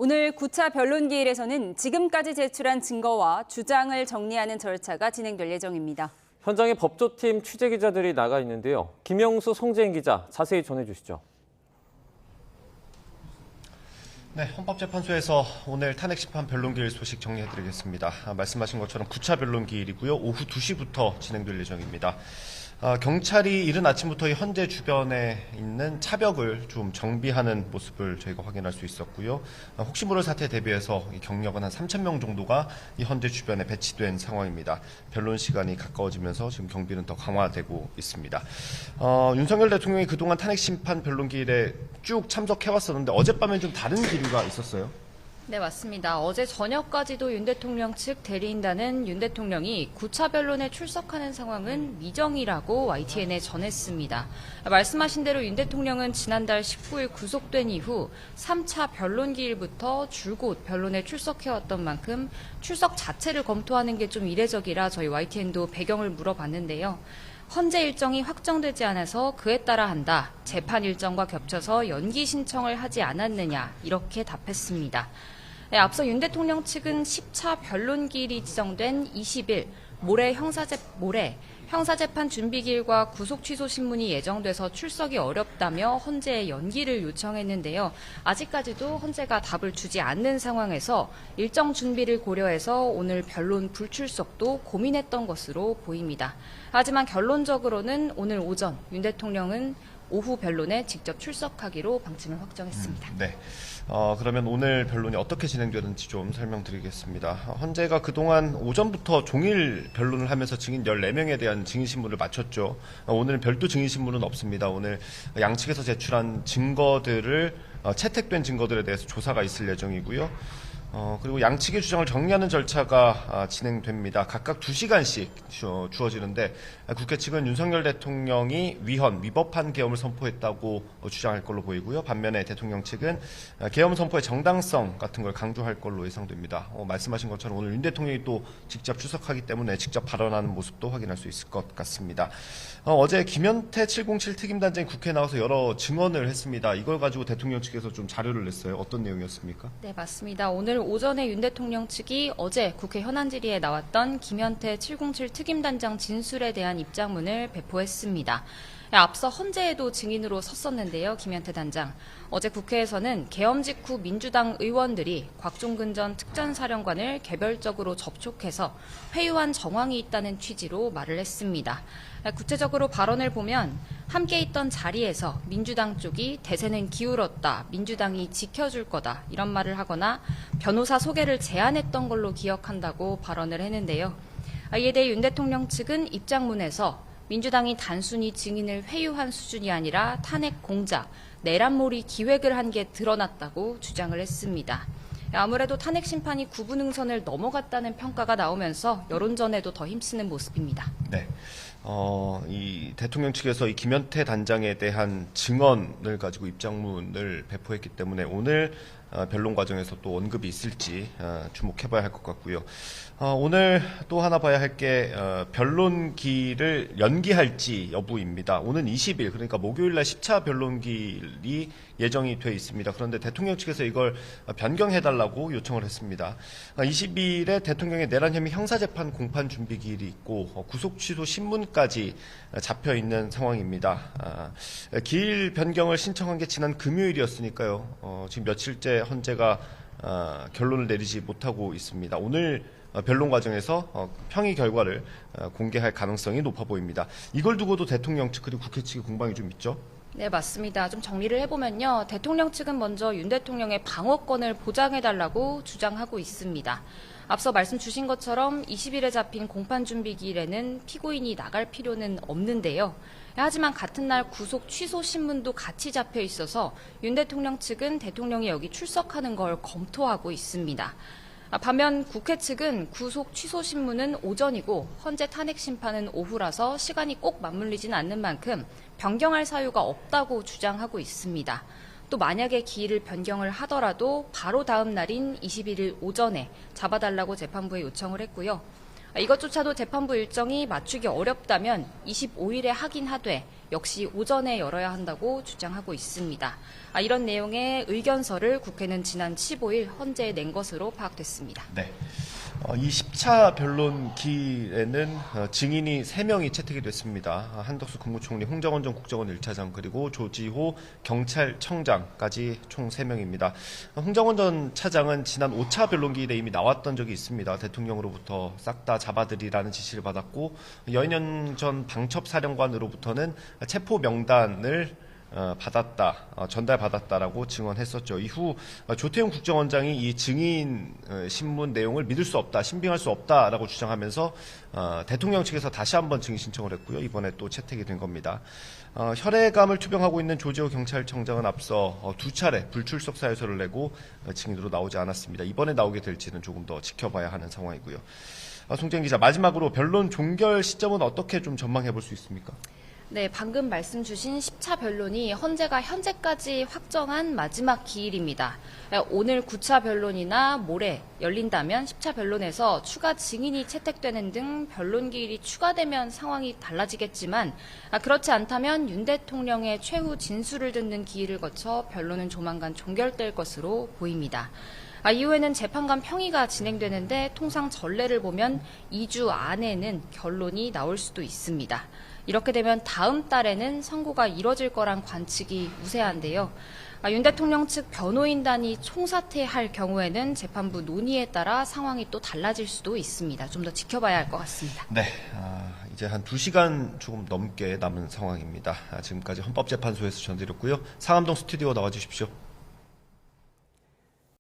오늘 9차 변론기일에서는 지금까지 제출한 증거와 주장을 정리하는 절차가 진행될 예정입니다. 현장에 법조팀 취재기자들이 나가 있는데요. 김영수, 송재인 기자 자세히 전해주시죠. 네, 헌법재판소에서 오늘 탄핵심판 변론기일 소식 정리해드리겠습니다. 말씀하신 것처럼 9차 변론기일이고요. 오후 2시부터 진행될 예정입니다. 경찰이 이른 아침부터 현재 주변에 있는 차벽을 좀 정비하는 모습을 저희가 확인할 수 있었고요. 혹시 모를 사태에 대비해서 경력은 한 3,000명 정도가 이 현재 주변에 배치된 상황입니다. 변론 시간이 가까워지면서 지금 경비는 더 강화되고 있습니다. 윤석열 대통령이 그동안 탄핵심판 변론기일에 쭉 참석해왔었는데 어젯밤엔 좀 다른 기류가 있었어요. 네, 맞습니다. 어제 저녁까지도 윤 대통령 측 대리인단은 윤 대통령이 9차 변론에 출석하는 상황은 미정이라고 YTN에 전했습니다. 말씀하신 대로 윤 대통령은 지난달 19일 구속된 이후 3차 변론기일부터 줄곧 변론에 출석해왔던 만큼 출석 자체를 검토하는 게 좀 이례적이라 저희 YTN도 배경을 물어봤는데요. 헌재 일정이 확정되지 않아서 그에 따라 한다. 재판 일정과 겹쳐서 연기 신청을 하지 않았느냐 이렇게 답했습니다. 네, 앞서 윤 대통령 측은 10차 변론기일이 지정된 20일 모레 형사재판 준비기일과 구속취소 신문이 예정돼서 출석이 어렵다며 헌재에 연기를 요청했는데요. 아직까지도 헌재가 답을 주지 않는 상황에서 일정 준비를 고려해서 오늘 변론 불출석도 고민했던 것으로 보입니다. 하지만 결론적으로는 오늘 오전 윤 대통령은 오후 변론에 직접 출석하기로 방침을 확정했습니다. 네. 그러면 오늘 변론이 어떻게 진행되는지 좀 설명드리겠습니다. 헌재가 그동안 오전부터 종일 변론을 하면서 증인 14명에 대한 증인신문을 마쳤죠. 오늘은 별도 증인신문은 없습니다. 오늘 양측에서 제출한 증거들을 채택된 증거들에 대해서 조사가 있을 예정이고요. 그리고 양측의 주장을 정리하는 절차가 진행됩니다. 각각 2시간씩 주어지는데 국회 측은 윤석열 대통령이 위법한 계엄을 선포했다고 주장할 걸로 보이고요. 반면에 대통령 측은 계엄 선포의 정당성 같은 걸 강조할 걸로 예상됩니다. 말씀하신 것처럼 오늘 윤 대통령이 또 직접 출석하기 때문에 직접 발언하는 모습도 확인할 수 있을 것 같습니다. 어제 김현태 707 특임단장이 국회에 나와서 여러 증언을 했습니다. 이걸 가지고 대통령 측에서 좀 자료를 냈어요. 어떤 내용이었습니까? 네, 맞습니다. 오늘 오전에 윤 대통령 측이 어제 국회 현안 질의에 나왔던 김현태 707 특임단장 진술에 대한 입장문을 배포했습니다. 앞서 헌재에도 증인으로 섰었는데요. 김현태 단장. 어제 국회에서는 계엄 직후 민주당 의원들이 곽종근 전 특전사령관을 개별적으로 접촉해서 회유한 정황이 있다는 취지로 말을 했습니다. 구체적으로 발언을 보면 함께 있던 자리에서 민주당 쪽이 대세는 기울었다, 민주당이 지켜줄 거다 이런 말을 하거나 변호사 소개를 제안했던 걸로 기억한다고 발언을 했는데요. 이에 대해 윤 대통령 측은 입장문에서 민주당이 단순히 증인을 회유한 수준이 아니라 탄핵 공작, 내란몰이 기획을 한 게 드러났다고 주장을 했습니다. 아무래도 탄핵 심판이 구분응선을 넘어갔다는 평가가 나오면서 여론전에도 더 힘쓰는 모습입니다. 네. 이 대통령 측에서 이 김현태 단장에 대한 증언을 가지고 입장문을 배포했기 때문에 오늘 변론 과정에서 또 언급이 있을지 주목해봐야 할 것 같고요. 오늘 또 하나 봐야 할 게 변론기를 연기할지 여부입니다. 오는 20일 그러니까 목요일 날 10차 변론기일이 예정이 돼 있습니다. 그런데 대통령 측에서 이걸 변경해달라고 요청을 했습니다. 20일에 대통령의 내란 혐의 형사재판 공판 준비기일이 있고 구속 취소 신문까지 잡혀 있는 상황입니다. 기일 변경을 신청한 게 지난 금요일이었으니까요. 지금 며칠째 헌재가 결론을 내리지 못하고 있습니다. 오늘 변론 과정에서 평의 결과를 공개할 가능성이 높아 보입니다. 이걸 두고도 대통령 측 그리고 국회 측의 공방이 좀 있죠? 네, 맞습니다. 좀 정리를 해보면요. 대통령 측은 먼저 윤 대통령의 방어권을 보장해달라고 주장하고 있습니다. 앞서 말씀 주신 것처럼 20일에 잡힌 공판준비기일에는 피고인이 나갈 필요는 없는데요. 하지만 같은 날 구속 취소 신문도 같이 잡혀 있어서 윤 대통령 측은 대통령이 여기 출석하는 걸 검토하고 있습니다. 반면 국회 측은 구속 취소 신문은 오전이고 헌재 탄핵 심판은 오후라서 시간이 꼭 맞물리진 않는 만큼 변경할 사유가 없다고 주장하고 있습니다. 또 만약에 기일을 변경을 하더라도 바로 다음 날인 21일 오전에 잡아달라고 재판부에 요청을 했고요. 이것조차도 재판부 일정이 맞추기 어렵다면 25일에 하긴 하되 역시 오전에 열어야 한다고 주장하고 있습니다. 이런 내용의 의견서를 국회는 지난 15일 헌재에 낸 것으로 파악됐습니다. 네. 이 10차 변론기에는 증인이 3명이 채택이 됐습니다. 한덕수 국무총리, 홍정원 전 국정원 1차장, 그리고 조지호 경찰청장까지 총 3명입니다. 홍정원 전 차장은 지난 5차 변론기 때 이미 나왔던 적이 있습니다. 대통령으로부터 싹 다 잡아들이라는 지시를 받았고, 여인영 전 방첩사령관으로부터는 체포 명단을 전달받았다라고 증언했었죠. 이후 조태용 국정원장이 이 증인 신문 내용을 믿을 수 없다, 신빙할 수 없다라고 주장하면서 대통령 측에서 다시 한번 증인 신청을 했고요. 이번에 또 채택이 된 겁니다. 혈액암을 투병하고 있는 조지호 경찰청장은 앞서 2차례 불출석 사유서를 내고 증인으로 나오지 않았습니다. 이번에 나오게 될지는 조금 더 지켜봐야 하는 상황이고요. 송재인 기자, 마지막으로 변론 종결 시점은 어떻게 좀 전망해 볼 수 있습니까? 네, 방금 말씀 주신 10차 변론이 헌재가 현재까지 확정한 마지막 기일입니다. 오늘 9차 변론이나 모레 열린다면 10차 변론에서 추가 증인이 채택되는 등 변론 기일이 추가되면 상황이 달라지겠지만, 그렇지 않다면 윤 대통령의 최후 진술을 듣는 기일을 거쳐 변론은 조만간 종결될 것으로 보입니다. 이후에는 재판관 평의가 진행되는데 통상 전례를 보면 2주 안에는 결론이 나올 수도 있습니다. 이렇게 되면 다음 달에는 선고가 이뤄질 거란 관측이 우세한데요. 윤 대통령 측 변호인단이 총사퇴할 경우에는 재판부 논의에 따라 상황이 또 달라질 수도 있습니다. 좀 더 지켜봐야 할 것 같습니다. 네, 이제 한 2시간 조금 넘게 남은 상황입니다. 지금까지 헌법재판소에서 전해드렸고요. 상암동 스튜디오 나와주십시오.